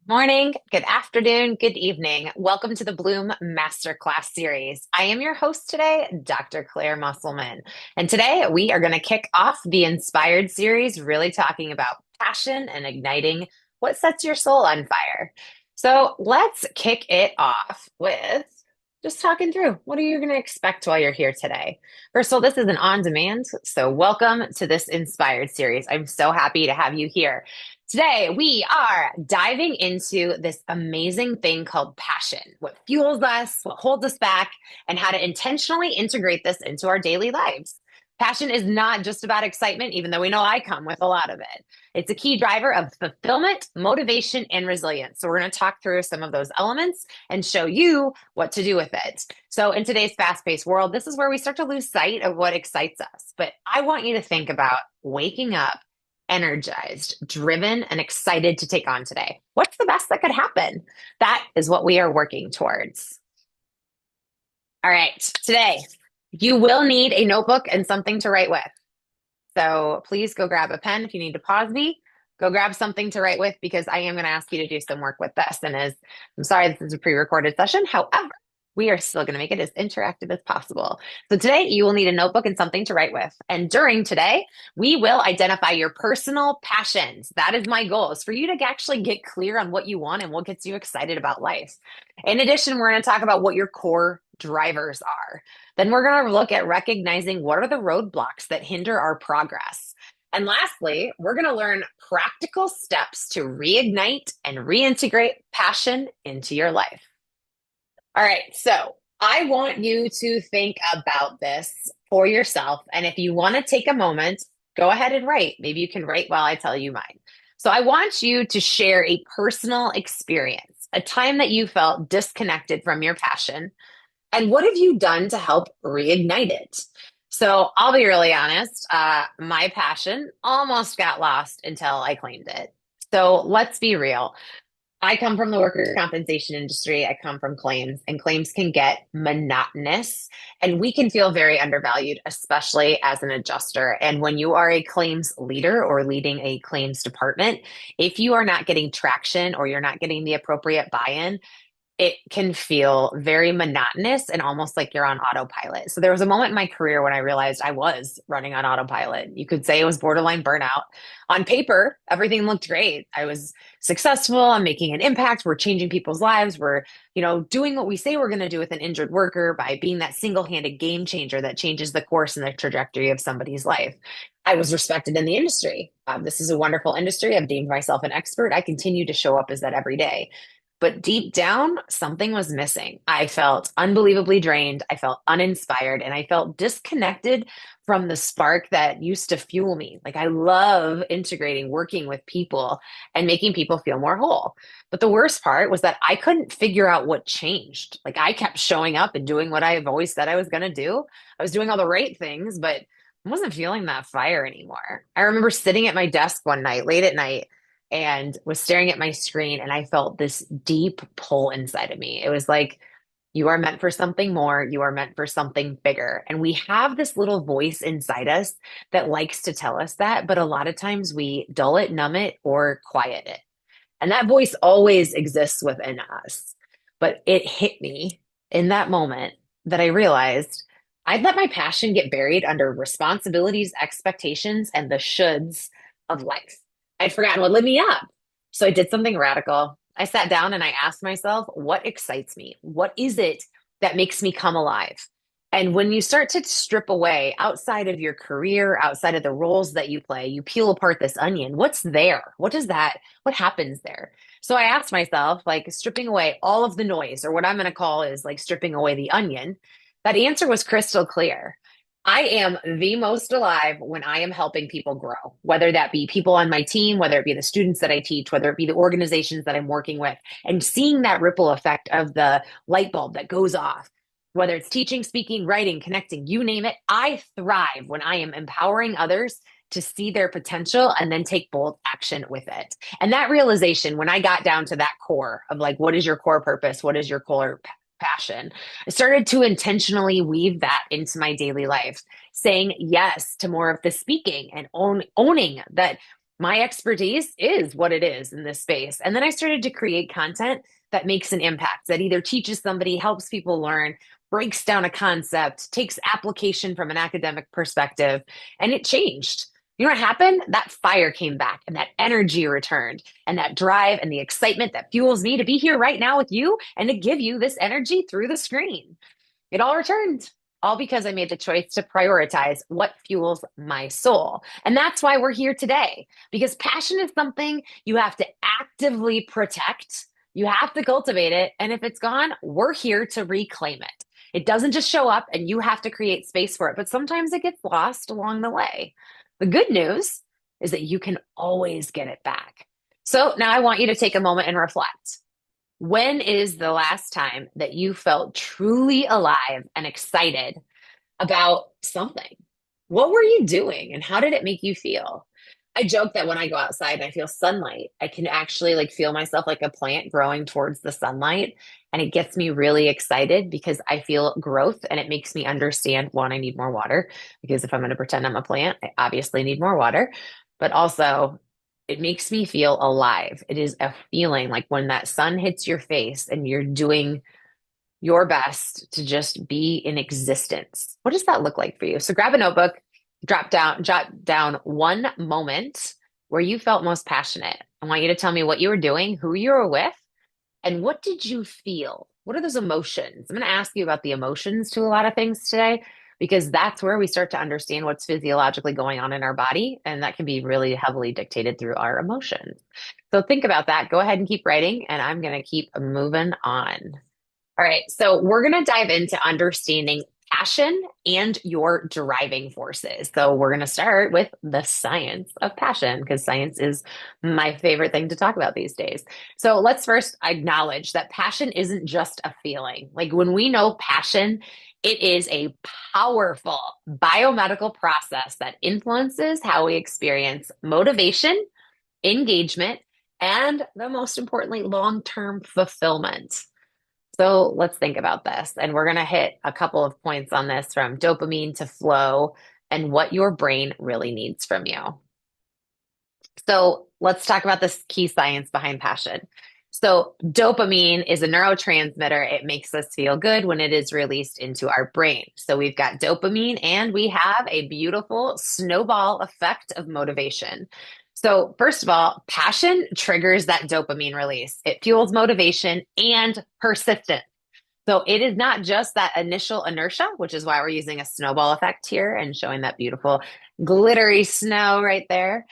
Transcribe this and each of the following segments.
Morning, good afternoon, good evening. Welcome to the Bloom Masterclass series. I am your host today, Dr. Claire Musselman. And today we are going to kick off the Inspired series, really talking about passion and igniting what sets your soul on fire. So let's kick it off with just talking through what are you going to expect while you're here today? First of all, this is an on demand. So welcome to this Inspired series. I'm so happy to have you here. Today, we are diving into this amazing thing called passion, what fuels us, what holds us back, and how to intentionally integrate this into our daily lives. Passion is not just about excitement, even though we know I come with a lot of it. It's a key driver of fulfillment, motivation, and resilience. So, we're going to talk through some of those elements and show you what to do with it. So, in today's fast paced world, this is where we start to lose sight of what excites us. But I want you to think about waking up energized, driven, and excited to take on today. What's the best that could happen? That is what we are working towards. All right, today you will need a notebook and something to write with. So please go grab a pen if you need to pause me. Go grab something to write with because I am going to ask you to do some work with this. I'm sorry, this is a pre-recorded session. However, we are still going to make it as interactive as possible. So today you will need a notebook and something to write with. And during today, we will identify your personal passions. That is my goal, is for you to actually get clear on what you want and what gets you excited about life. In addition, we're going to talk about what your core drivers are. Then we're going to look at recognizing what are the roadblocks that hinder our progress. And lastly, we're going to learn practical steps to reignite and reintegrate passion into your life. All right, so I want you to think about this for yourself. And if you want to take a moment, go ahead and write. Maybe you can write while I tell you mine. So I want you to share a personal experience, a time that you felt disconnected from your passion. And what have you done to help reignite it? So I'll be really honest, my passion almost got lost until I claimed it. So let's be real. I come from the workers' compensation industry. I come from claims, and claims can get monotonous, and we can feel very undervalued, especially as an adjuster. And when you are a claims leader or leading a claims department, if you are not getting traction or you're not getting the appropriate buy-in, it can feel very monotonous and almost like you're on autopilot. So there was a moment in my career when I realized I was running on autopilot. You could say it was borderline burnout. On paper, everything looked great. I was successful. I'm making an impact. We're changing people's lives. We're, doing what we say we're going to do with an injured worker by being that single-handed game changer that changes the course and the trajectory of somebody's life. I was respected in the industry. This is a wonderful industry. I've deemed myself an expert. I continue to show up as that every day. But deep down, something was missing. I felt unbelievably drained. I felt uninspired, and I felt disconnected from the spark that used to fuel me. Like, I love integrating, working with people, and making people feel more whole. But the worst part was that I couldn't figure out what changed. Like, I kept showing up and doing what I've always said I was going to do. I was doing all the right things, but I wasn't feeling that fire anymore. I remember sitting at my desk one night, late at night, and was staring at my screen, and I felt this deep pull inside of me. It was like, you are meant for something more. You are meant for something bigger. And we have this little voice inside us that likes to tell us that, but a lot of times we dull it, numb it, or quiet it. And that voice always exists within us. But it hit me in that moment that I realized I'd let my passion get buried under responsibilities, expectations, and the shoulds of life. I'd forgotten what lit me up. So I did something radical. I sat down and I asked myself, what excites me? What is it that makes me come alive? And when you start to strip away outside of your career, outside of the roles that you play, you peel apart this onion. What's there? What happens there? So I asked myself, like, stripping away all of the noise, or what I'm going to call is like stripping away the onion, that answer was crystal clear. I am the most alive when I am helping people grow, whether that be people on my team, whether it be the students that I teach, whether it be the organizations that I'm working with, and seeing that ripple effect of the light bulb that goes off, whether it's teaching, speaking, writing, connecting, you name it. I thrive when I am empowering others to see their potential and then take bold action with it. And that realization, when I got down to that core of like, what is your core purpose? What is your core passion? I started to intentionally weave that into my daily life, saying yes to more of the speaking and owning that my expertise is what it is in this space. And then I started to create content that makes an impact, that either teaches somebody, helps people learn, breaks down a concept, takes application from an academic perspective, and it changed. You know what happened? That fire came back and that energy returned and that drive and the excitement that fuels me to be here right now with you and to give you this energy through the screen. It all returned, all because I made the choice to prioritize what fuels my soul. And that's why we're here today, because passion is something you have to actively protect. You have to cultivate it. And if it's gone, we're here to reclaim it. It doesn't just show up and you have to create space for it, but sometimes it gets lost along the way. The good news is that you can always get it back. So now I want you to take a moment and reflect. When is the last time that you felt truly alive and excited about something? What were you doing and how did it make you feel? I joke that when I go outside and I feel sunlight, I can actually like feel myself like a plant growing towards the sunlight. And it gets me really excited because I feel growth and it makes me understand one, I need more water because if I'm going to pretend I'm a plant, I obviously need more water. But also, it makes me feel alive. It is a feeling like when that sun hits your face and you're doing your best to just be in existence. What does that look like for you? So grab a notebook, jot down one moment where you felt most passionate. I want you to tell me what you were doing, who you were with, and what did you feel? What are those emotions? I'm going to ask you about the emotions to a lot of things today because that's where we start to understand what's physiologically going on in our body. And that can be really heavily dictated through our emotions. So think about that. Go ahead and keep writing, and I'm going to keep moving on. All right, so we're going to dive into understanding passion and your driving forces. So we're going to start with the science of passion because science is my favorite thing to talk about these days. So let's first acknowledge that passion isn't just a feeling. Like when we know passion, it is a powerful biomedical process that influences how we experience motivation, engagement, and the most importantly, long-term fulfillment. So let's think about this. And we're going to hit a couple of points on this from dopamine to flow and what your brain really needs from you. So let's talk about this key science behind passion. So dopamine is a neurotransmitter. It makes us feel good when it is released into our brain. So we've got dopamine and we have a beautiful snowball effect of motivation. So first of all, passion triggers that dopamine release. It fuels motivation and persistence. So it is not just that initial inertia, which is why we're using a snowball effect here and showing that beautiful glittery snow right there.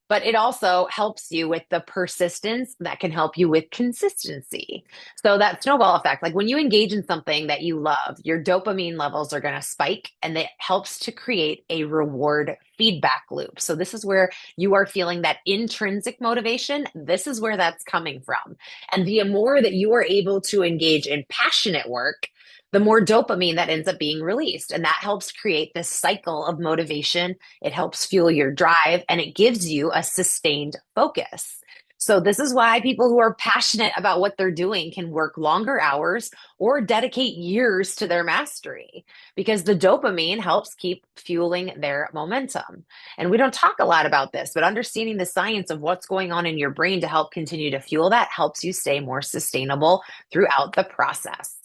But it also helps you with the persistence that can help you with consistency. So that snowball effect, like when you engage in something that you love, your dopamine levels are going to spike and it helps to create a reward feedback loop. So this is where you are feeling that intrinsic motivation. This is where that's coming from. And the more that you are able to engage in passionate work, the more dopamine that ends up being released. And that helps create this cycle of motivation. It helps fuel your drive and it gives you a sustained focus. So, this is why people who are passionate about what they're doing can work longer hours or dedicate years to their mastery because the dopamine helps keep fueling their momentum. And we don't talk a lot about this, but understanding the science of what's going on in your brain to help continue to fuel that helps you stay more sustainable throughout the process.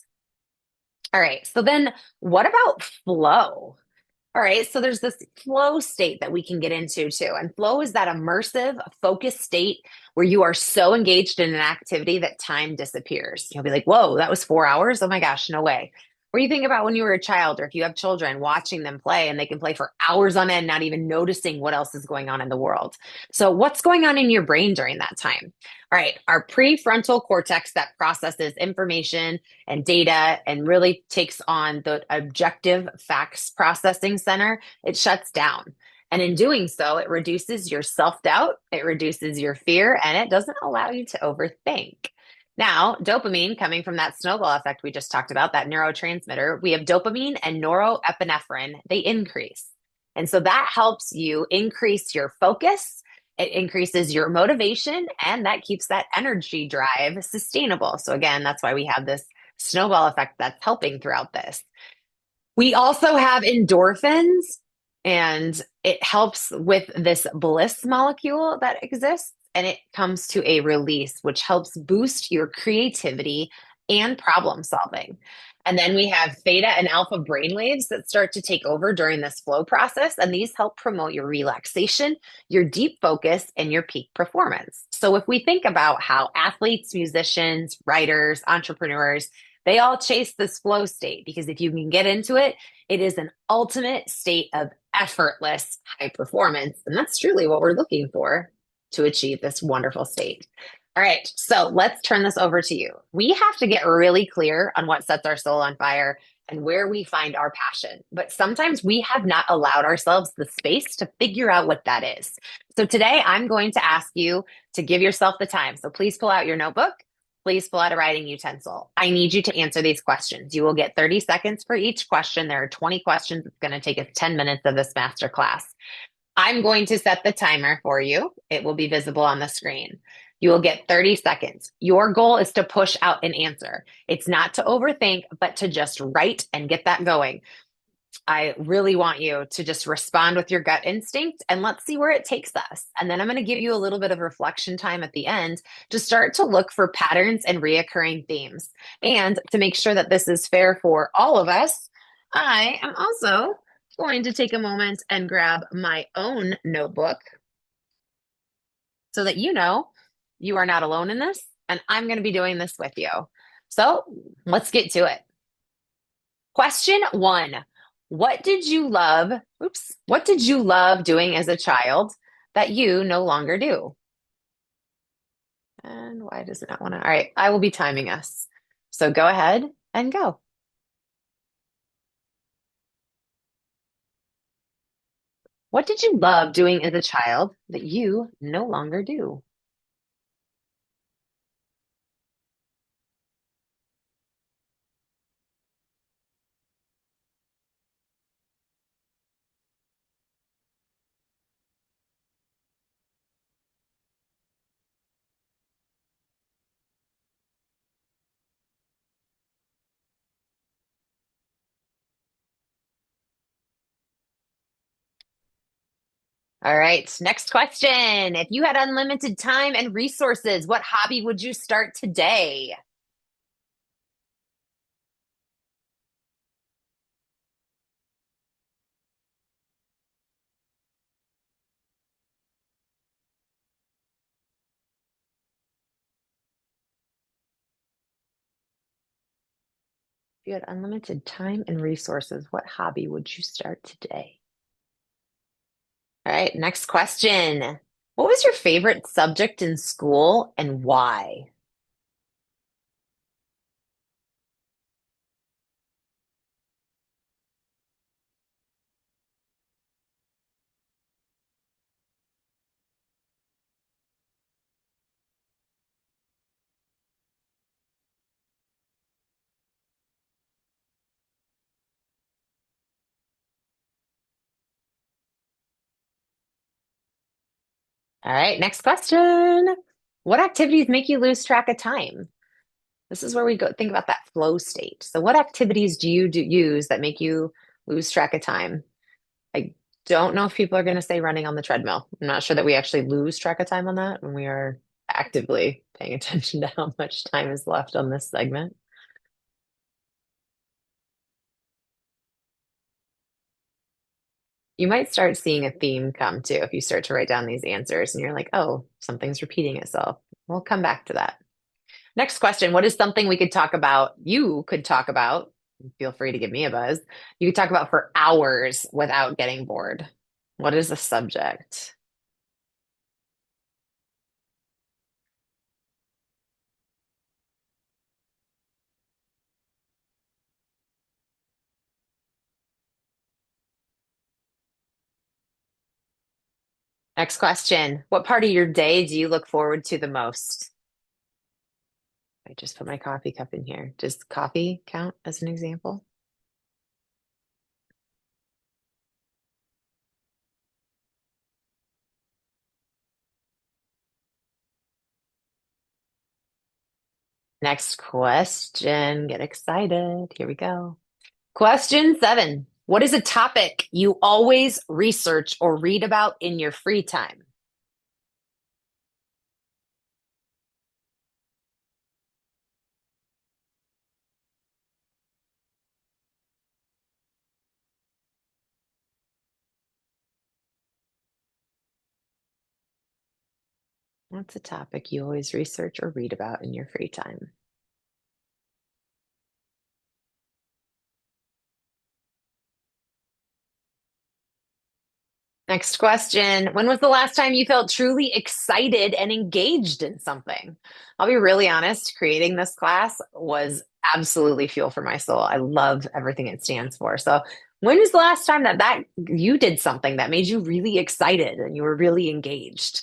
All right. So then what about flow? All right. So there's this flow state that we can get into too. And flow is that immersive, focused state where you are so engaged in an activity that time disappears. You'll be like, whoa, that was 4 hours. Oh my gosh, no way. Or you think about when you were a child, or if you have children, watching them play and they can play for hours on end, not even noticing what else is going on in the world. So, what's going on in your brain during that time? All right, our prefrontal cortex that processes information and data and really takes on the objective facts processing center, it shuts down. And in doing so, it reduces your self doubt, it reduces your fear, and it doesn't allow you to overthink. Now, dopamine coming from that snowball effect we just talked about, that neurotransmitter, we have dopamine and norepinephrine, they increase. And so that helps you increase your focus, it increases your motivation, and that keeps that energy drive sustainable. So, again, that's why we have this snowball effect that's helping throughout this. We also have endorphins, and It helps with this bliss molecule that exists, and it comes to a release, which helps boost your creativity and problem solving. And then we have theta and alpha brainwaves that start to take over during this flow process, and these help promote your relaxation, your deep focus, and your peak performance. So, if we think about how athletes, musicians, writers, entrepreneurs, they all chase this flow state because if you can get into it, it is an ultimate state of effortless high performance. And that's truly what we're looking for to achieve this wonderful state. All right, so let's turn this over to you. We have to get really clear on what sets our soul on fire and where we find our passion. But sometimes we have not allowed ourselves the space to figure out what that is. So today I'm going to ask you to give yourself the time. So please pull out your notebook. Please pull out a writing utensil. I need you to answer these questions. You will get 30 seconds for each question. There are 20 questions. It's going to take us 10 minutes of this master class. I'm going to set the timer for you. It will be visible on the screen. You will get 30 seconds. Your goal is to push out an answer. It's not to overthink, but to just write and get that going. I really want you to just respond with your gut instinct and let's see where it takes us. And then I'm going to give you a little bit of reflection time at the end to start to look for patterns and reoccurring themes. And to make sure that this is fair for all of us, I am also going to take a moment and grab my own notebook so that you know you are not alone in this. And I'm going to be doing this with you. So let's get to it. Question one. What did you love? Oops. What did you love doing as a child that you no longer do? And why does it not want to? All right. I will be timing us. So go ahead and go. What did you love doing as a child that you no longer do? All right. Next question. If you had unlimited time and resources, what hobby would you start today? If you had unlimited time and resources, what hobby would you start today? All right, next question. What was your favorite subject in school and why? All right, next question. What activities make you lose track of time? This is where we go think about that flow state. So, what activities do you use that make you lose track of time? I don't know if people are going to say running on the treadmill. I'm not sure that we actually lose track of time on that when we are actively paying attention to how much time is left on this segment. You might start seeing a theme come too if you start to write down these answers and you're like, oh, something's repeating itself. We'll come back to that. Next question. What is something we could talk about? You could talk about, feel free to give me a buzz. You could talk about for hours without getting bored. What is the subject? Next question. What part of your day do you look forward to the most? I just put my coffee cup in here. Does coffee count as an example? Next question. Get excited. Here we go. Question seven. What is a topic you always research or read about in your free time? What's a topic you always research or read about in your free time? Next question. When was the last time you felt truly excited and engaged in something? I'll be really honest, creating this class was absolutely fuel for my soul. I love everything it stands for. So, when was the last time that you did something that made you really excited and you were really engaged?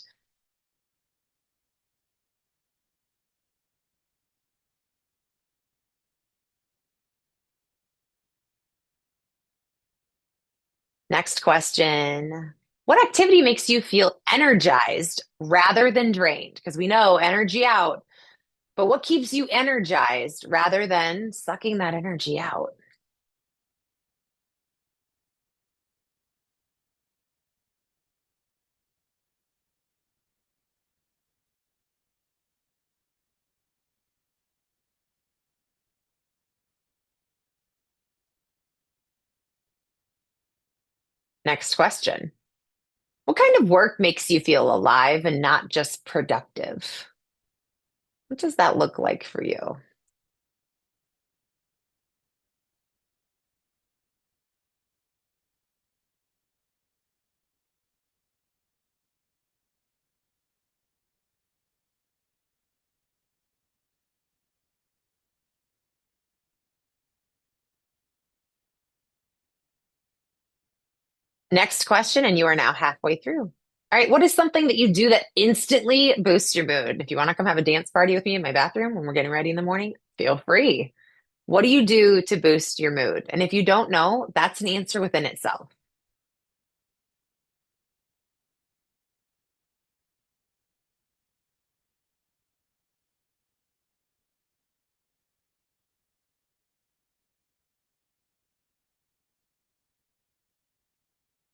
Next question. What activity makes you feel energized rather than drained? Because we know energy out, but what keeps you energized rather than sucking that energy out? Next question. What kind of work makes you feel alive and not just productive? What does that look like for you? Next question, and you are now halfway through. All right, what is something that you do that instantly boosts your mood? If you want to come have a dance party with me in my bathroom when we're getting ready in the morning, feel free. What do you do to boost your mood? And if you don't know, that's an answer within itself.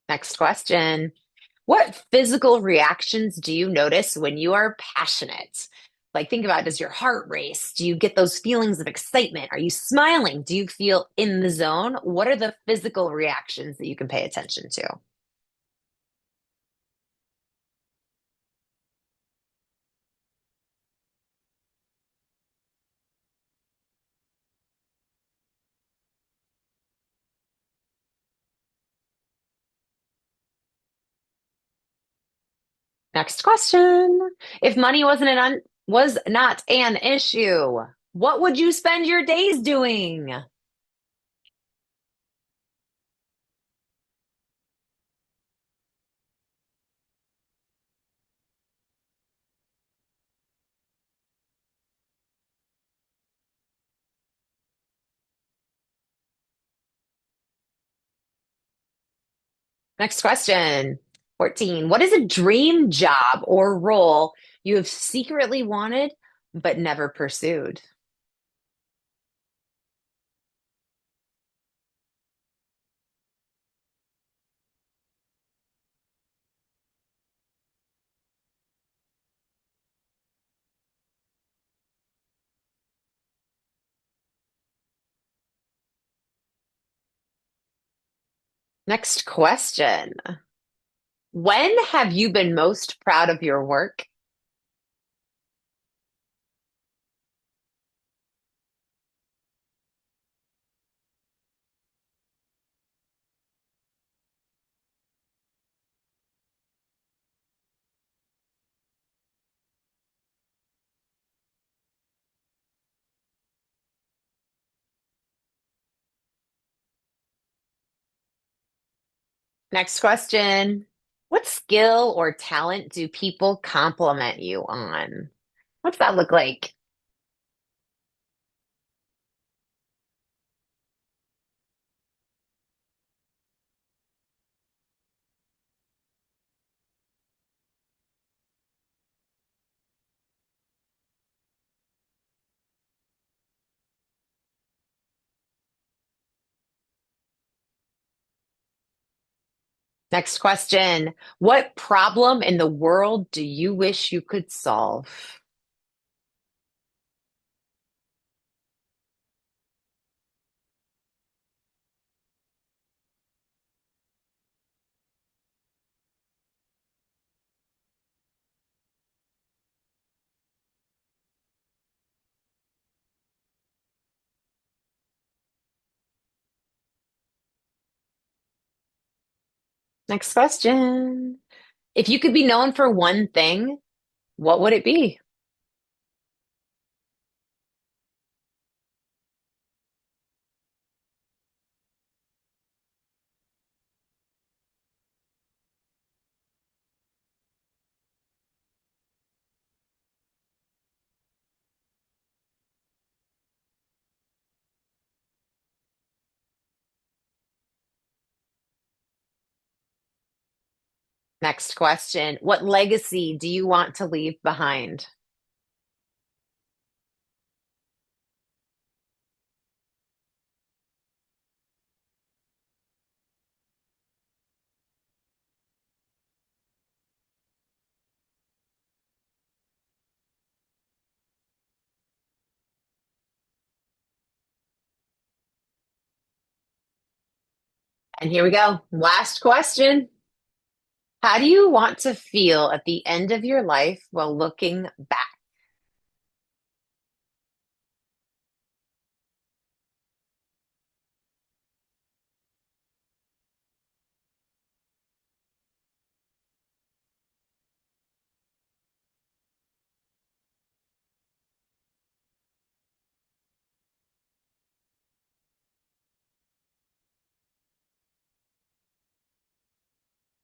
Next question. What physical reactions do you notice when you are passionate? Like, think about, does your heart race? Do you get those feelings of excitement? Are you smiling? Do you feel in the zone? What are the physical reactions that you can pay attention to? Next question. If money was not an issue, what would you spend your days doing? Next question. 14. What is a dream job or role you have secretly wanted but never pursued? Next question. When have you been most proud of your work? Next question. What skill or talent do people compliment you on? What's that look like? Next question. What problem in the world do you wish you could solve? Next question. If you could be known for one thing, what would it be? Next question. What legacy do you want to leave behind? And here we go. Last question. How do you want to feel at the end of your life while looking back?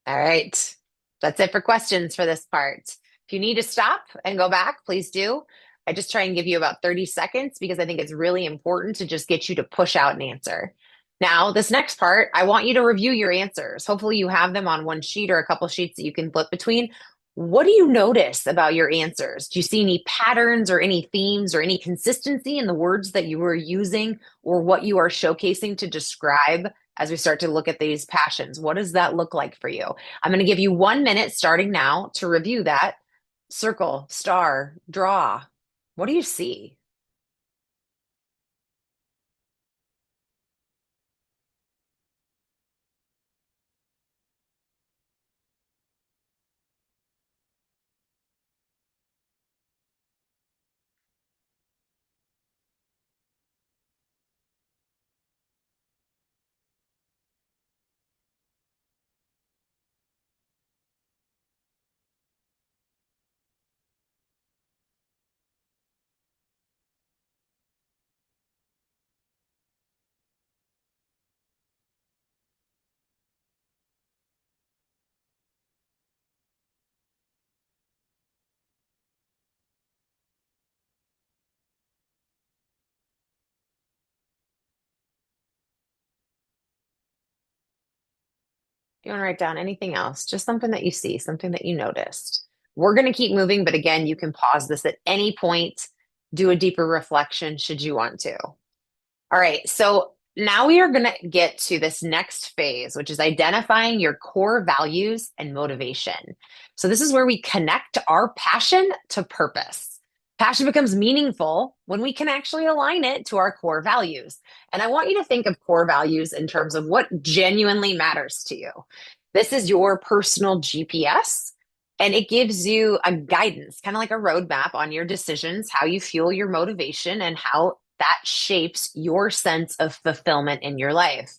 All right. That's it for questions for this part. If you need to stop and go back, please do. I just try and give you about 30 seconds because I think it's really important to just get you to push out an answer. Now, this next part, I want you to review your answers. Hopefully, you have them on one sheet or a couple sheets that you can flip between. What do you notice about your answers? Do you see any patterns or any themes or any consistency in the words that you were using or what you are showcasing to describe as we start to look at these passions? What does that look like for you? I'm going to give you 1 minute starting now to review that. Circle, star, draw. What do you see? You want to write down anything else? Just something that you see, something that you noticed. We're going to keep moving, but again, you can pause this at any point, do a deeper reflection should you want to. All right, so now we are going to get to this next phase, which is identifying your core values and motivation. So, this is where we connect our passion to purpose. Passion becomes meaningful when we can actually align it to our core values. And I want you to think of core values in terms of what genuinely matters to you. This is your personal GPS, and it gives you a guidance, kind of like a roadmap on your decisions, how you fuel your motivation, and how that shapes your sense of fulfillment in your life.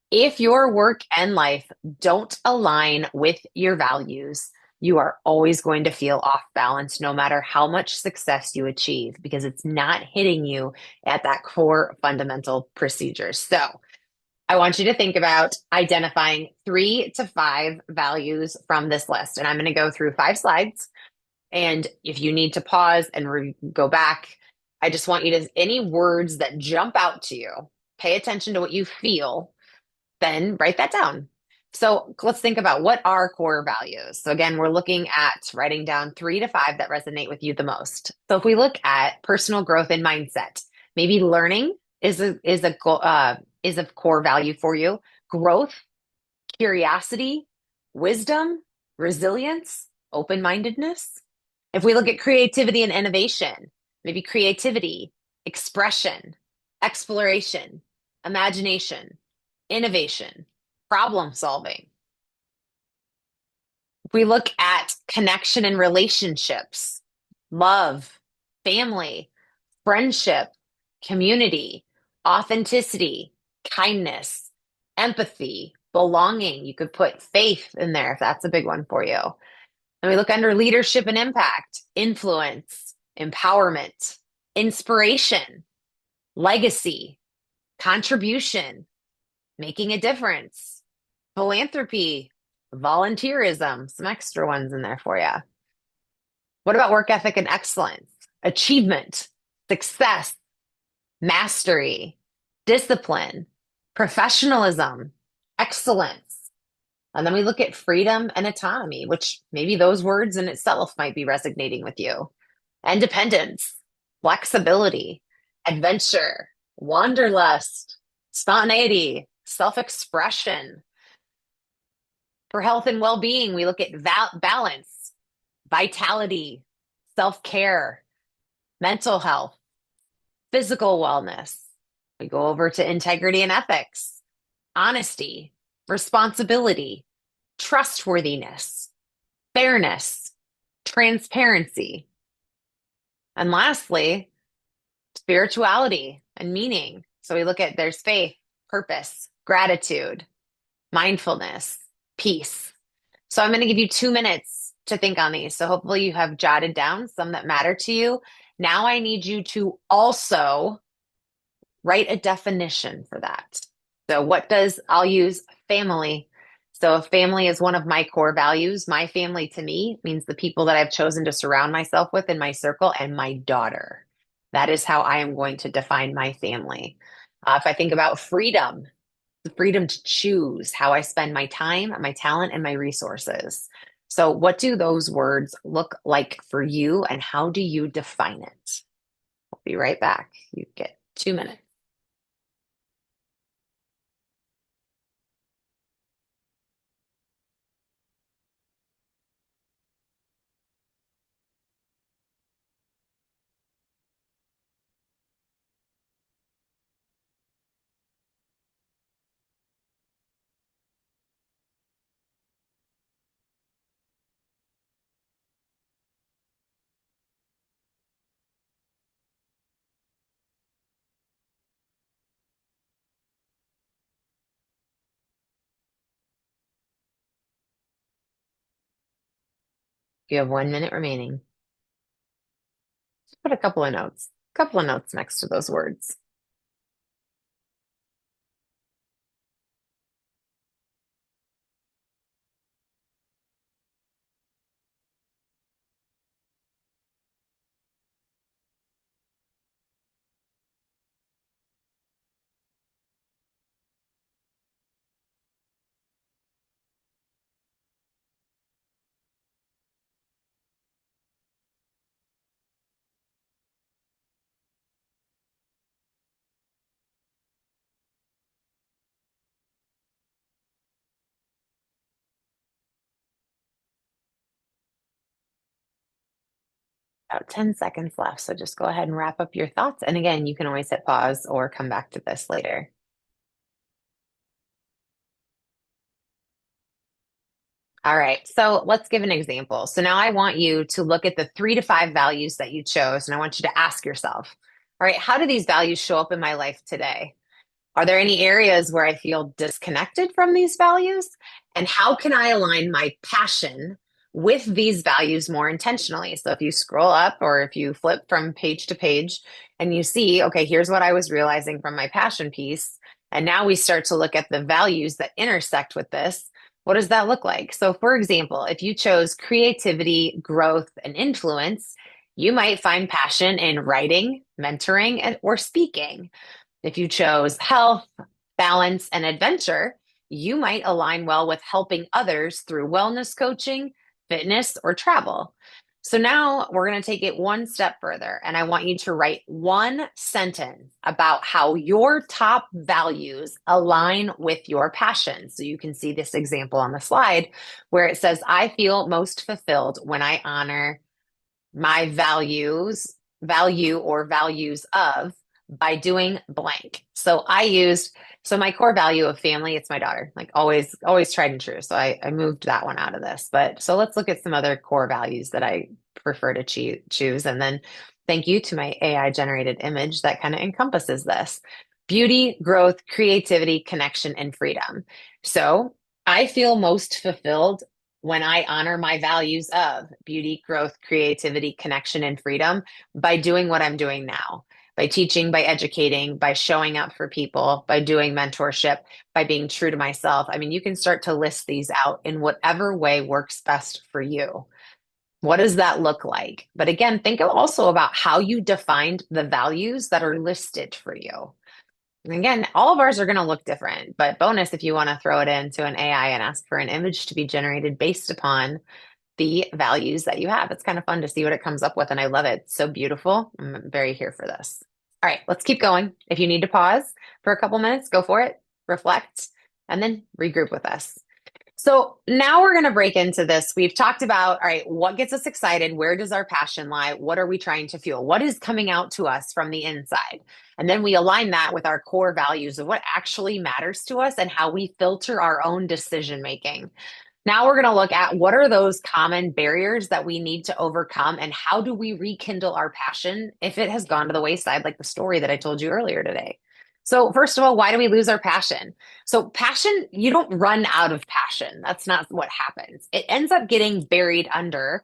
If your work and life don't align with your values, you are always going to feel off balance no matter how much success you achieve because it's not hitting you at that core fundamental procedure. So, I want you to think about identifying 3 to 5 values from this list. And I'm going to go through 5 slides. And if you need to pause and go back, I just want you to, any words that jump out to you, pay attention to what you feel, then write that down. So let's think about what are core values. So again, we're looking at writing down 3 to 5 that resonate with you the most. So if we look at personal growth and mindset, maybe learning is a core value for you. Growth, curiosity, wisdom, resilience, open-mindedness. If we look at creativity and innovation, maybe creativity, expression, exploration, imagination, innovation, problem solving. If we look at connection and relationships, love, family, friendship, community, authenticity, kindness, empathy, belonging. You could put faith in there if that's a big one for you. And we look under leadership and impact, influence, empowerment, inspiration, legacy, contribution, making a difference, philanthropy, volunteerism, some extra ones in there for you. What about work ethic and excellence, achievement, success, mastery, discipline, professionalism, excellence? And then we look at freedom and autonomy, which maybe those words in itself might be resonating with you. Independence, flexibility, adventure, wanderlust, spontaneity, self-expression. For health and well-being, we look at balance, vitality, self-care, mental health, physical wellness. We go over to integrity and ethics, honesty, responsibility, trustworthiness, fairness, transparency. And lastly, spirituality and meaning. So we look at there's faith, purpose, gratitude, mindfulness, peace. So I'm going to give you 2 minutes to think on these. So hopefully you have jotted down some that matter to you. Now I need you to also write a definition for that. So I'll use family. So if family is one of my core values, my family to me means the people that I've chosen to surround myself with in my circle and my daughter. That is how I am going to define my family. If I think about freedom, the freedom to choose how I spend my time, my talent, and my resources. So what do those words look like for you and how do you define it? I'll be right back. You get 2 minutes. You have 1 minute remaining. Put a couple of notes next to those words. About 10 seconds left. So just go ahead and wrap up your thoughts. And again, you can always hit pause or come back to this later. All right. So let's give an example. So now I want you to look at the 3 to 5 values that you chose. And I want you to ask yourself, all right, how do these values show up in my life today? Are there any areas where I feel disconnected from these values? And how can I align my passion with these values more intentionally? So if you scroll up or if you flip from page to page and you see, okay, here's what I was realizing from my passion piece. And now we start to look at the values that intersect with this. What does that look like? So, for example, if you chose creativity, growth, and influence, you might find passion in writing, mentoring, or speaking. If you chose health, balance, and adventure, you might align well with helping others through wellness coaching, fitness, or travel. So now we're going to take it one step further, and I want you to write one sentence about how your top values align with your passion. So you can see this example on the slide where it says, I feel most fulfilled when I honor my value or values of by doing blank. So my core value of family, it's my daughter, like always tried and true. So I moved that one out of this. But so let's look at some other core values that I prefer to choose. And then thank you to my AI generated image that kind of encompasses this: beauty, growth, creativity, connection, and freedom. So I feel most fulfilled when I honor my values of beauty, growth, creativity, connection, and freedom by doing what I'm doing now, by teaching, by educating, by showing up for people, by doing mentorship, by being true to myself. I mean, you can start to list these out in whatever way works best for you. What does that look like? But again, think also about how you defined the values that are listed for you. And again, all of ours are going to look different, but bonus if you want to throw it into an AI and ask for an image to be generated based upon the values that you have. It's kind of fun to see what it comes up with, and I love it. It's so beautiful. I'm very here for this. All right, let's keep going. If you need to pause for a couple minutes, go for it, reflect, and then regroup with us. So now we're going to break into this. We've talked about, all right, what gets us excited? Where does our passion lie? What are we trying to fuel? What is coming out to us from the inside? And then we align that with our core values of what actually matters to us and how we filter our own decision making. Now we're going to look at what are those common barriers that we need to overcome and how do we rekindle our passion if it has gone to the wayside, like the story that I told you earlier today. So, first of all, why do we lose our passion? So, passion, you don't run out of passion. That's not what happens. It ends up getting buried under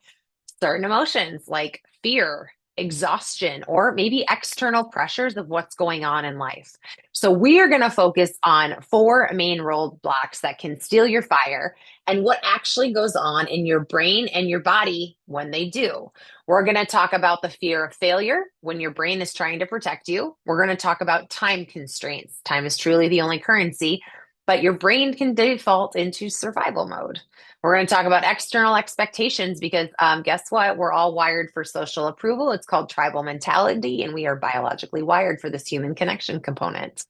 certain emotions like fear, exhaustion, or maybe external pressures of what's going on in life. So, we are going to focus on four main roadblocks that can steal your fire and what actually goes on in your brain and your body when they do. We're going to talk about the fear of failure when your brain is trying to protect you. We're going to talk about time constraints. Time is truly the only currency, but your brain can default into survival mode. We're going to talk about external expectations because guess what? We're all wired for social approval. It's called tribal mentality, and we are biologically wired for this human connection component.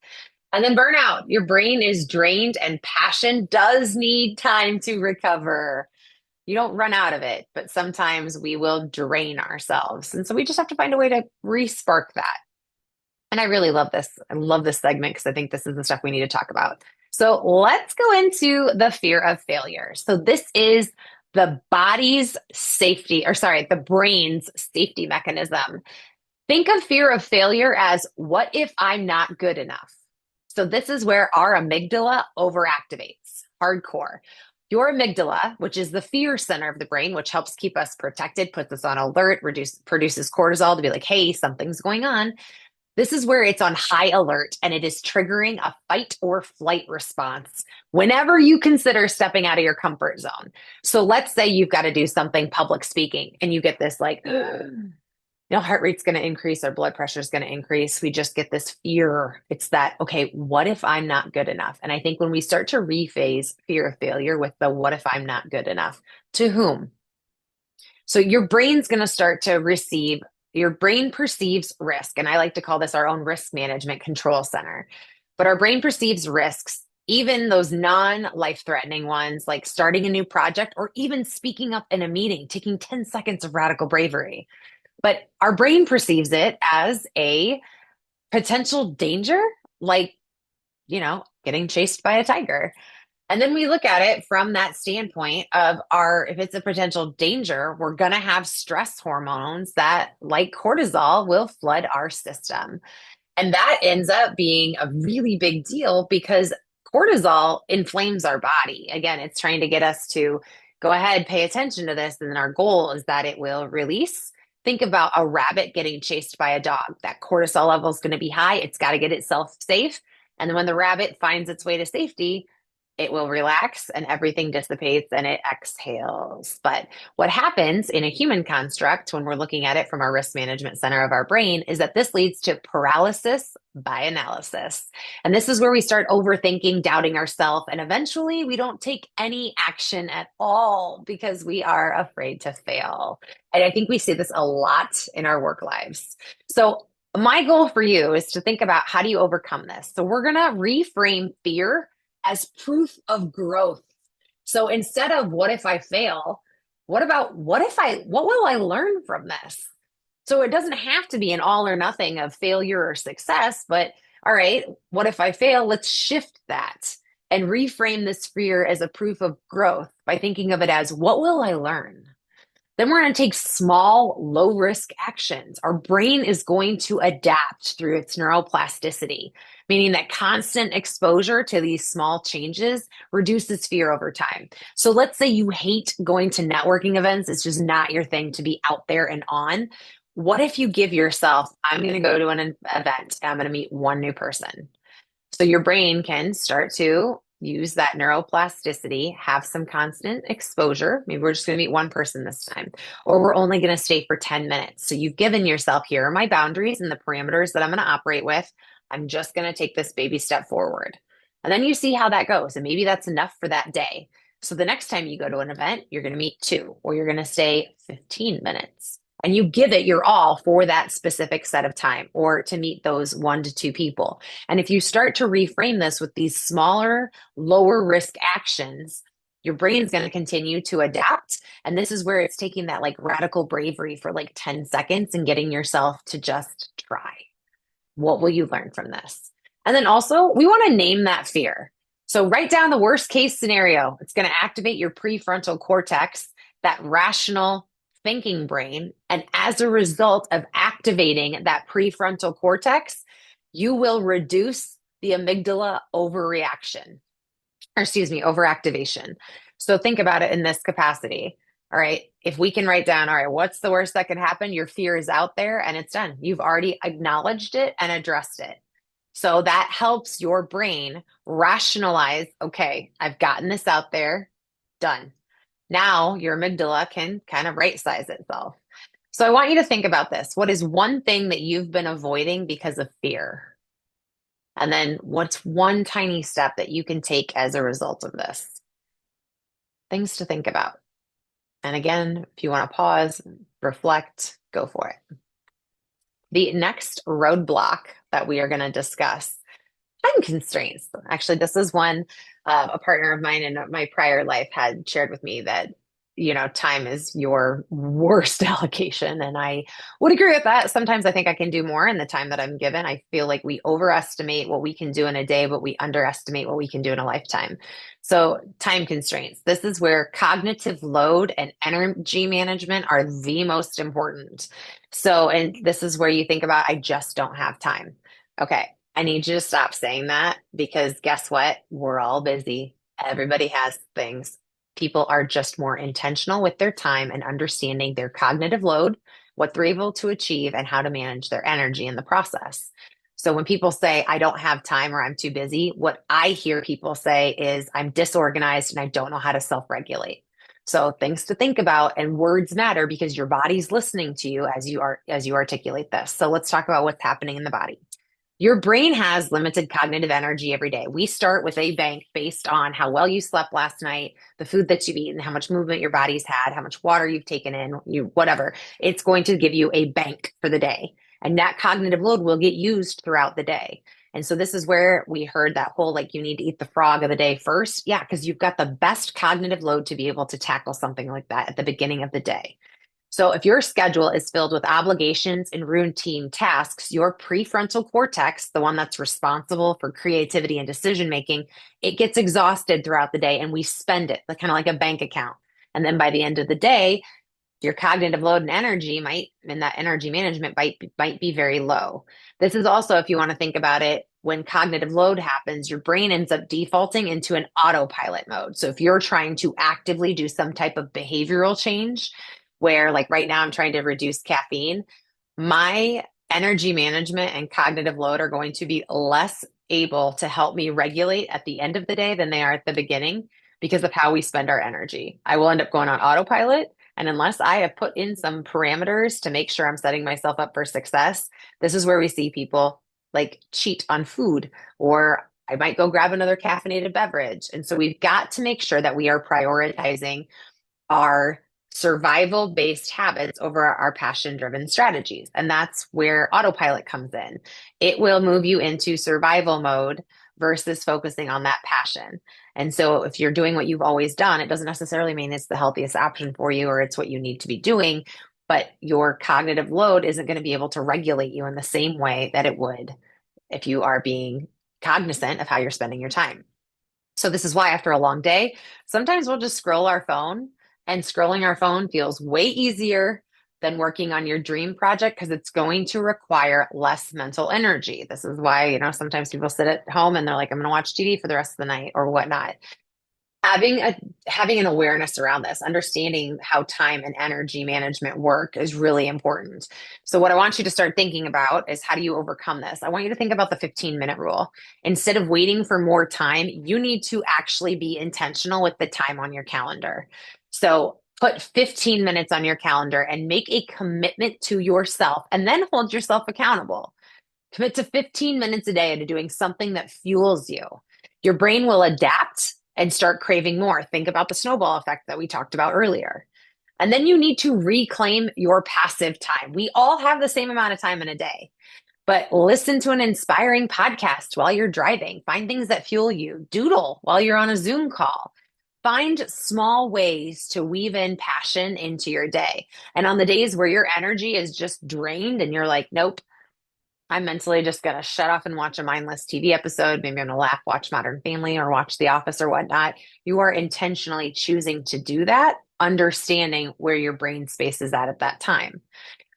And then burnout. Your brain is drained, and passion does need time to recover. You don't run out of it, but sometimes we will drain ourselves. And so we just have to find a way to re-spark that. And I really love this. I love this segment because I think this is the stuff we need to talk about. So let's go into the fear of failure. So this is the body's safety, or sorry, the brain's safety mechanism. Think of fear of failure as what if I'm not good enough? So this is where our amygdala overactivates, hardcore. Your amygdala, which is the fear center of the brain, which helps keep us protected, puts us on alert, produces cortisol to be like, hey, something's going on. This is where it's on high alert and it is triggering a fight or flight response whenever you consider stepping out of your comfort zone. So let's say you've got to do something public speaking and you get this like, heart rate's going to increase, our blood pressure is going to increase. We just get this fear. It's that, okay, what if I'm not good enough? And I think when we start to rephase fear of failure with the what if I'm not good enough, to whom? So your brain's going to start to receive, your brain perceives risk. And I like to call this our own risk management control center. But our brain perceives risks, even those non-life threatening ones, like starting a new project or even speaking up in a meeting, taking 10 seconds of radical bravery. But our brain perceives it as a potential danger, like, getting chased by a tiger. And then we look at it from that standpoint of if it's a potential danger, we're going to have stress hormones that, like cortisol, will flood our system. And that ends up being a really big deal because cortisol inflames our body. Again, it's trying to get us to go ahead, pay attention to this. And then our goal is that it will release. Think about a rabbit getting chased by a dog. That cortisol level is going to be high. It's got to get itself safe. And then when the rabbit finds its way to safety, it will relax and everything dissipates and it exhales. But what happens in a human construct when we're looking at it from our risk management center of our brain is that this leads to paralysis by analysis. And this is where we start overthinking, doubting ourselves, and eventually we don't take any action at all because we are afraid to fail. And I think we see this a lot in our work lives. So my goal for you is to think about how do you overcome this? So we're going to reframe fear as proof of growth. So instead of what if I fail, what about what will I learn from this? So it doesn't have to be an all or nothing of failure or success, but all right, what if I fail? Let's shift that and reframe this fear as a proof of growth by thinking of it as what will I learn? Then we're going to take small, low risk actions. Our brain is going to adapt through its neuroplasticity, meaning that constant exposure to these small changes reduces fear over time. So let's say you hate going to networking events. It's just not your thing to be out there and on. What if you give yourself, I'm going to go to an event, and I'm going to meet one new person. So your brain can start to use that neuroplasticity, have some constant exposure. Maybe we're just going to meet one person this time, or we're only going to stay for 10 minutes. So you've given yourself, here are my boundaries and the parameters that I'm going to operate with. I'm just going to take this baby step forward. And then you see how that goes. And maybe that's enough for that day. So the next time you go to an event, you're going to meet two, or you're going to stay 15 minutes. And you give it your all for that specific set of time or to meet those 1 to 2 people. And if you start to reframe this with these smaller, lower risk actions, your brain's going to continue to adapt. And this is where it's taking that like radical bravery for like 10 seconds and getting yourself to just try. What will you learn from this? And then also, we want to name that fear. So write down the worst case scenario. It's going to activate your prefrontal cortex, that rational thinking brain. And as a result of activating that prefrontal cortex, you will reduce the amygdala overreaction, or excuse me, overactivation. So think about it in this capacity. All right. If we can write down, all right, what's the worst that could happen? Your fear is out there and it's done. You've already acknowledged it and addressed it. So that helps your brain rationalize, okay, I've gotten this out there, done. Now your amygdala can kind of right size itself. So I want you to think about this. What is one thing that you've been avoiding because of fear? And then what's one tiny step that you can take as a result of this? Things to think about. And again, if you want to pause, reflect, go for it. The next roadblock that we are going to discuss, time constraints. Actually, this is one a partner of mine in my prior life had shared with me that, time is your worst allocation. And I would agree with that. Sometimes I think I can do more in the time that I'm given. I feel like we overestimate what we can do in a day, but we underestimate what we can do in a lifetime. So time constraints. This is where cognitive load and energy management are the most important. So, and this is where you think about, I just don't have time. Okay. I need you to stop saying that because guess what? We're all busy. Everybody has things. People are just more intentional with their time and understanding their cognitive load, what they're able to achieve, and how to manage their energy in the process. So when people say, I don't have time or I'm too busy, what I hear people say is, I'm disorganized and I don't know how to self-regulate. So things to think about, and words matter because your body's listening to you as you articulate this. So let's talk about what's happening in the body. Your brain has limited cognitive energy every day. We start with a bank based on how well you slept last night, the food that you've eaten, how much movement your body's had, how much water you've taken in, whatever. It's going to give you a bank for the day. And that cognitive load will get used throughout the day. And so this is where we heard that whole, like, you need to eat the frog of the day first. Yeah, because you've got the best cognitive load to be able to tackle something like that at the beginning of the day. So if your schedule is filled with obligations and routine tasks, your prefrontal cortex, the one that's responsible for creativity and decision making, it gets exhausted throughout the day and we spend it kind of like a bank account. And then by the end of the day, your cognitive load and energy and that energy management might be very low. This is also, if you want to think about it, when cognitive load happens, your brain ends up defaulting into an autopilot mode. So if you're trying to actively do some type of behavioral change, where like right now I'm trying to reduce caffeine, my energy management and cognitive load are going to be less able to help me regulate at the end of the day than they are at the beginning because of how we spend our energy. I will end up going on autopilot. And unless I have put in some parameters to make sure I'm setting myself up for success, this is where we see people like cheat on food, or I might go grab another caffeinated beverage. And so we've got to make sure that we are prioritizing our survival based habits over our passion driven strategies. And that's where autopilot comes in. It will move you into survival mode versus focusing on that passion. And so if you're doing what you've always done, it doesn't necessarily mean it's the healthiest option for you or it's what you need to be doing, but your cognitive load isn't going to be able to regulate you in the same way that it would if you are being cognizant of how you're spending your time. So this is why after a long day, sometimes we'll just scroll our phone, and scrolling our phone feels way easier than working on your dream project because it's going to require less mental energy. This is why, sometimes people sit at home and they're like, I'm going to watch TV for the rest of the night or whatnot. Having an awareness around this, understanding how time and energy management work is really important. So what I want you to start thinking about is, how do you overcome this? I want you to think about the 15-minute rule. Instead of waiting for more time, you need to actually be intentional with the time on your calendar. So put 15 minutes on your calendar and make a commitment to yourself, and then hold yourself accountable. Commit to 15 minutes a day to doing something that fuels you. Your brain will adapt and start craving more. Think about the snowball effect that we talked about earlier. And then you need to reclaim your passive time. We all have the same amount of time in a day, but listen to an inspiring podcast while you're driving. Find things that fuel you. Doodle while you're on a Zoom call. Find small ways to weave in passion into your day. And on the days where your energy is just drained and you're like, nope, I'm mentally just going to shut off and watch a mindless TV episode. Maybe I'm going to laugh, watch Modern Family or watch The Office or whatnot. You are intentionally choosing to do that, understanding where your brain space is at that time.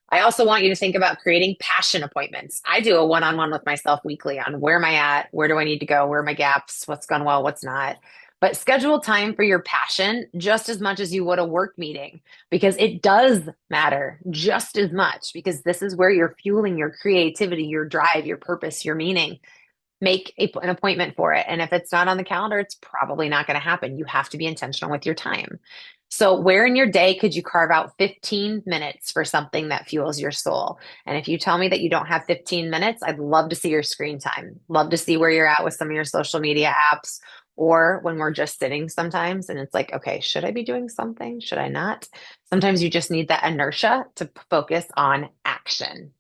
I also want you to think about creating passion appointments. I do a one-on-one with myself weekly on where am I at? Where do I need to go? Where are my gaps? What's gone well? What's not? But schedule time for your passion just as much as you would a work meeting, because it does matter just as much, because this is where you're fueling your creativity, your drive, your purpose, your meaning. Make an appointment for it. And if it's not on the calendar, it's probably not going to happen. You have to be intentional with your time. So where in your day could you carve out 15 minutes for something that fuels your soul? And if you tell me that you don't have 15 minutes, I'd love to see your screen time. Love to see where you're at with some of your social media apps, or when we're just sitting sometimes and it's like, okay, should I be doing something? Should I not? Sometimes you just need that inertia to focus on action.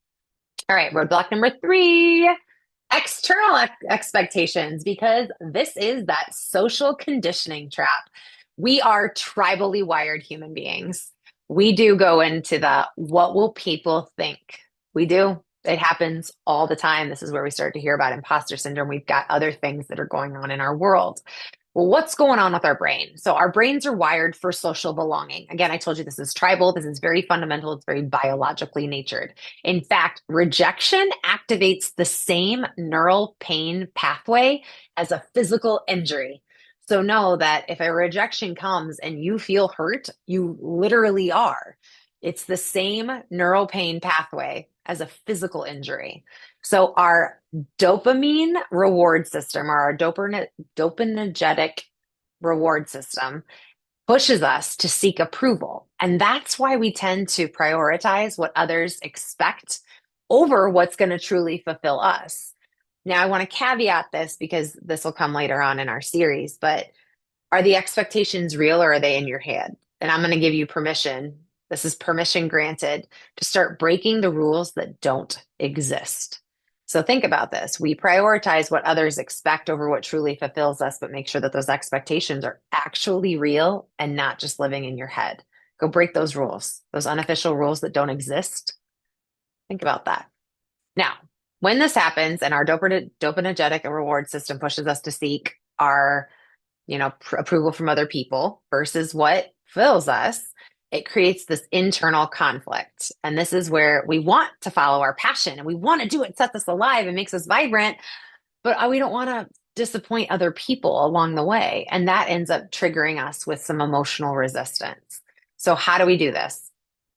All right, roadblock number 3. External expectations, because this is that social conditioning trap. We are tribally wired human beings. We do go into the what will people think? We do. It happens all the time. This is where we start to hear about imposter syndrome. We've got other things that are going on in our world. Well, what's going on with our brain? So our brains are wired for social belonging. Again, I told you this is tribal. This is very fundamental. It's very biologically natured. In fact, rejection activates the same neural pain pathway as a physical injury. So know that if a rejection comes and you feel hurt, you literally are. It's the same neural pain pathway as a physical injury. So our dopamine reward system, or our dopaminergic reward system, pushes us to seek approval. And that's why we tend to prioritize what others expect over what's going to truly fulfill us. Now, I want to caveat this because this will come later on in our series, but are the expectations real or are they in your head? And I'm going to give you permission. This is permission granted to start breaking the rules that don't exist. So think about this. We prioritize what others expect over what truly fulfills us, but make sure that those expectations are actually real and not just living in your head. Go break those rules, those unofficial rules that don't exist. Think about that. Now, when this happens and our dopaminergic reward system pushes us to seek our approval from other people versus what fills us, it creates this internal conflict. And this is where we want to follow our passion and we want to do it, sets us alive and makes us vibrant, but we don't want to disappoint other people along the way. And that ends up triggering us with some emotional resistance. So how do we do this?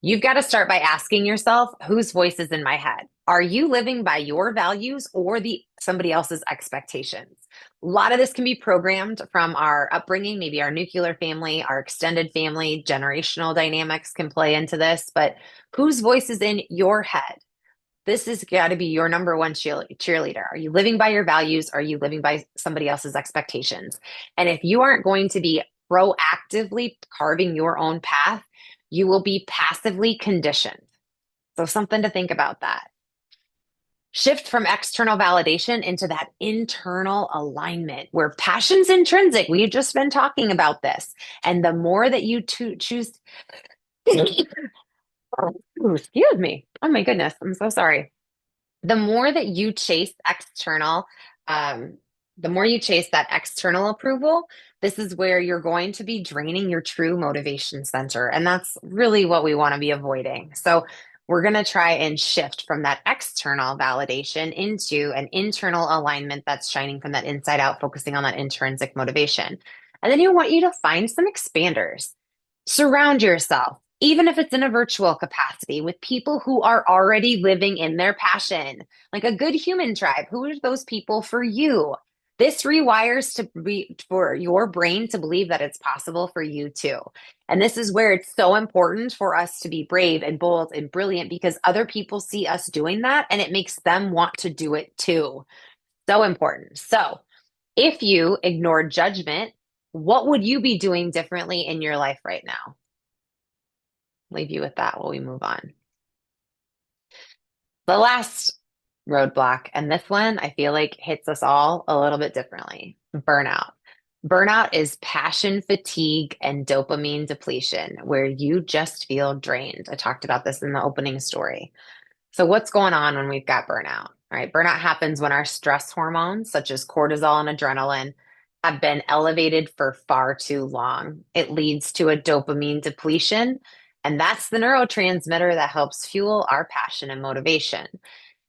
You've got to start by asking yourself, whose voice is in my head? Are you living by your values or the somebody else's expectations? A lot of this can be programmed from our upbringing, maybe our nuclear family, our extended family, generational dynamics can play into this, but whose voice is in your head? This has got to be your number one cheerleader. Are you living by your values? Are you living by somebody else's expectations? And if you aren't going to be proactively carving your own path, you will be passively conditioned. So, something to think about that. Shift from external validation into that internal alignment where passion's intrinsic. We've just been talking about this. And the more that you choose, excuse me. Oh my goodness. I'm so sorry. The more that you chase external, um, the more you chase that external approval, this is where you're going to be draining your true motivation center. And that's really what we want to be avoiding. So we're going to try and shift from that external validation into an internal alignment that's shining from that inside out, focusing on that intrinsic motivation. And then you want you to find some expanders. Surround yourself, even if it's in a virtual capacity, with people who are already living in their passion, like a good human tribe. Who are those people for you? This rewires to be for your brain to believe that it's possible for you too. And this is where it's so important for us to be brave and bold and brilliant because other people see us doing that and it makes them want to do it too. So important. So, if you ignore judgment, what would you be doing differently in your life right now? Leave you with that while we move on. The last roadblock, and this one I feel like hits us all a little bit differently, burnout. Burnout is passion fatigue and dopamine depletion, where you just feel drained. I talked about this in the opening story. So, what's going on when we've got burnout? All right, burnout happens when our stress hormones, such as cortisol and adrenaline, have been elevated for far too long. It leads to a dopamine depletion, and that's the neurotransmitter that helps fuel our passion and motivation.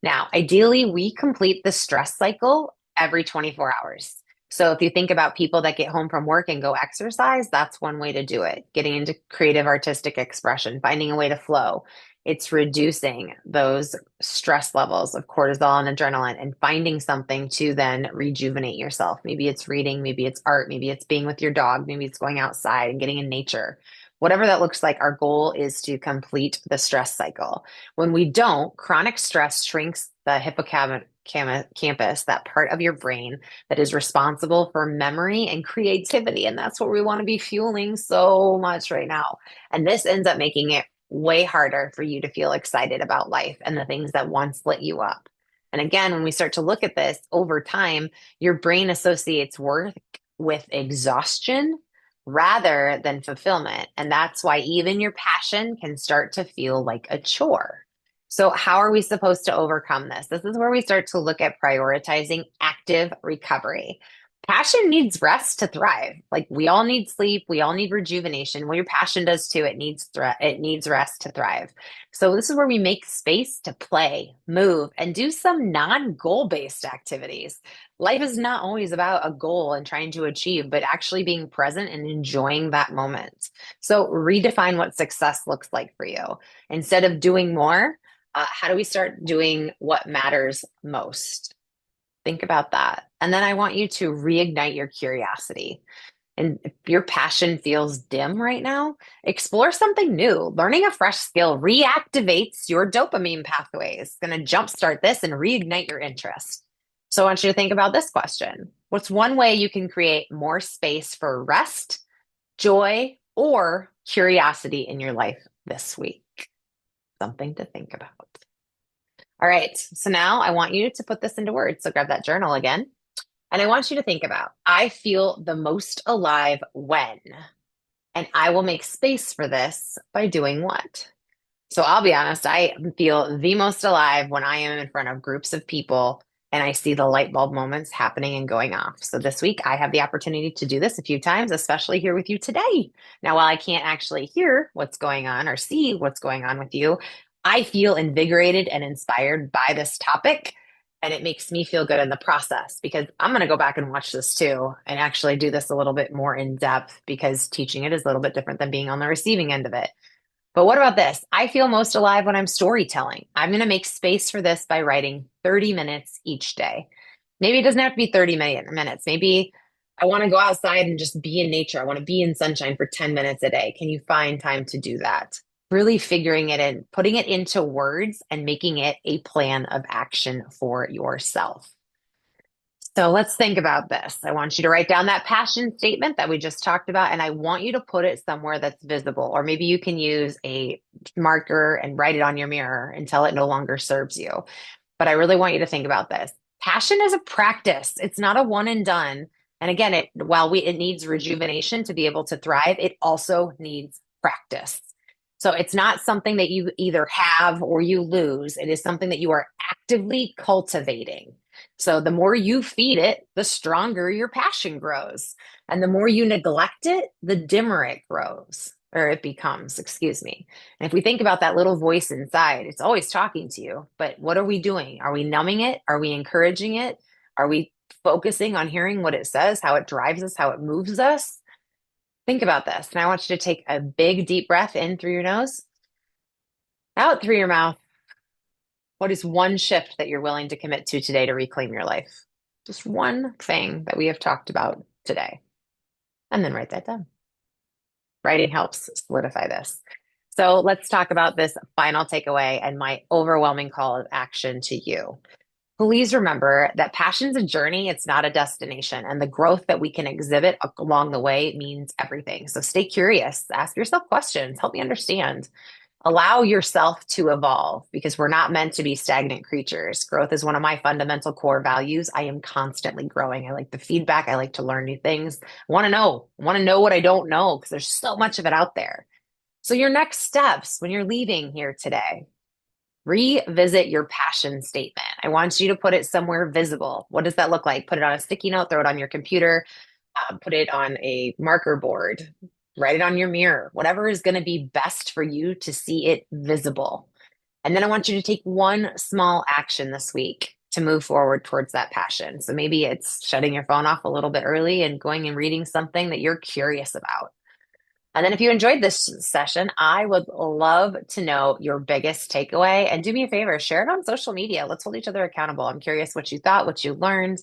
Now, ideally, we complete the stress cycle every 24 hours. So if you think about people that get home from work and go exercise, that's one way to do it. Getting into creative artistic expression, finding a way to flow. It's reducing those stress levels of cortisol and adrenaline and finding something to then rejuvenate yourself. Maybe it's reading, maybe it's art, maybe it's being with your dog, maybe it's going outside and getting in nature. Whatever that looks like, our goal is to complete the stress cycle. When we don't, chronic stress shrinks the hippocampus, that part of your brain that is responsible for memory and creativity. And that's what we want to be fueling so much right now. And this ends up making it way harder for you to feel excited about life and the things that once lit you up. And again, when we start to look at this over time, your brain associates worth with exhaustion rather than fulfillment. And that's why even your passion can start to feel like a chore. So, how are we supposed to overcome this? This is where we start to look at prioritizing active recovery. Passion needs rest to thrive. Like we all need sleep, we all need rejuvenation. Well, your passion does too. It needs rest to thrive. So this is where we make space to play, move, and do some non-goal based activities. Life is not always about a goal and trying to achieve, but actually being present and enjoying that moment. So redefine what success looks like for you. Instead of doing more, how do we start doing what matters most? Think about that. And then I want you to reignite your curiosity. And if your passion feels dim right now, explore something new. Learning a fresh skill reactivates your dopamine pathways. It's going to jumpstart this and reignite your interest. So I want you to think about this question. What's one way you can create more space for rest, joy, or curiosity in your life this week? Something to think about. All right. So now I want you to put this into words. So grab that journal again. And I want you to think about, I feel the most alive when, and I will make space for this by doing what? So I'll be honest, I feel the most alive when I am in front of groups of people and I see the light bulb moments happening and going off. So this week I have the opportunity to do this a few times, especially here with you today. Now, while I can't actually hear what's going on or see what's going on with you, I feel invigorated and inspired by this topic. And it makes me feel good in the process because I'm going to go back and watch this too and actually do this a little bit more in depth because teaching it is a little bit different than being on the receiving end of it. But what about this? I feel most alive when I'm storytelling. I'm going to make space for this by writing 30 minutes each day. Maybe it doesn't have to be 30 minutes. Maybe I want to go outside and just be in nature. I want to be in sunshine for 10 minutes a day. Can you find time to do that? Really figuring it in, putting it into words and making it a plan of action for yourself. So let's think about this. I want you to write down that passion statement that we just talked about, and I want you to put it somewhere that's visible. Or maybe you can use a marker and write it on your mirror until it no longer serves you. But I really want you to think about this. Passion is a practice. It's not a one and done. And again, it needs rejuvenation to be able to thrive, it also needs practice. So it's not something that you either have or you lose. It is something that you are actively cultivating. So the more you feed it, the stronger your passion grows. And the more you neglect it, the dimmer it grows or it becomes, excuse me. And if we think about that little voice inside, it's always talking to you. But what are we doing? Are we numbing it? Are we encouraging it? Are we focusing on hearing what it says, how it drives us, how it moves us? Think about this. And I want you to take a big, deep breath in through your nose, out through your mouth. What is one shift that you're willing to commit to today to reclaim your life? Just one thing that we have talked about today. And then write that down. Writing helps solidify this. So let's talk about this final takeaway and my overwhelming call of action to you. Please remember that passion's a journey, it's not a destination. And the growth that we can exhibit along the way means everything. So stay curious, ask yourself questions, help me understand. Allow yourself to evolve because we're not meant to be stagnant creatures. Growth is one of my fundamental core values. I am constantly growing. I like the feedback. I like to learn new things. I want to know what I don't know because there's so much of it out there. So your next steps when you're leaving here today, revisit your passion statement. I want you to put it somewhere visible. What does that look like? Put it on a sticky note, throw it on your computer, put it on a marker board, write it on your mirror, whatever is going to be best for you to see it visible. And then I want you to take one small action this week to move forward towards that passion. So maybe it's shutting your phone off a little bit early and going and reading something that you're curious about. And then if you enjoyed this session, I would love to know your biggest takeaway. And do me a favor, share it on social media. Let's hold each other accountable. I'm curious what you thought, what you learned,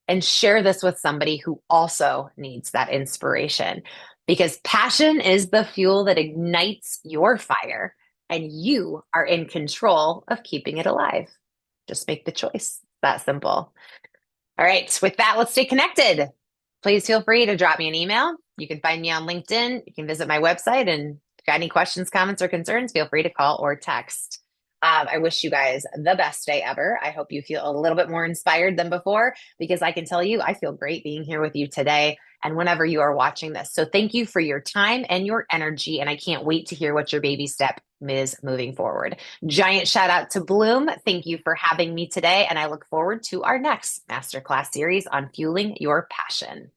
and share this with somebody who also needs that inspiration. Because passion is the fuel that ignites your fire, and you are in control of keeping it alive. Just make the choice. That simple. All right. With that, let's stay connected. Please feel free to drop me an email. You can find me on LinkedIn. You can visit my website. And if you got any questions, comments, or concerns, feel free to call or text. I wish you guys the best day ever. I hope you feel a little bit more inspired than before because I can tell you, I feel great being here with you today and whenever you are watching this. So thank you for your time and your energy. And I can't wait to hear what your baby step is moving forward. Giant shout out to Bloom. Thank you for having me today. And I look forward to our next masterclass series on fueling your passion.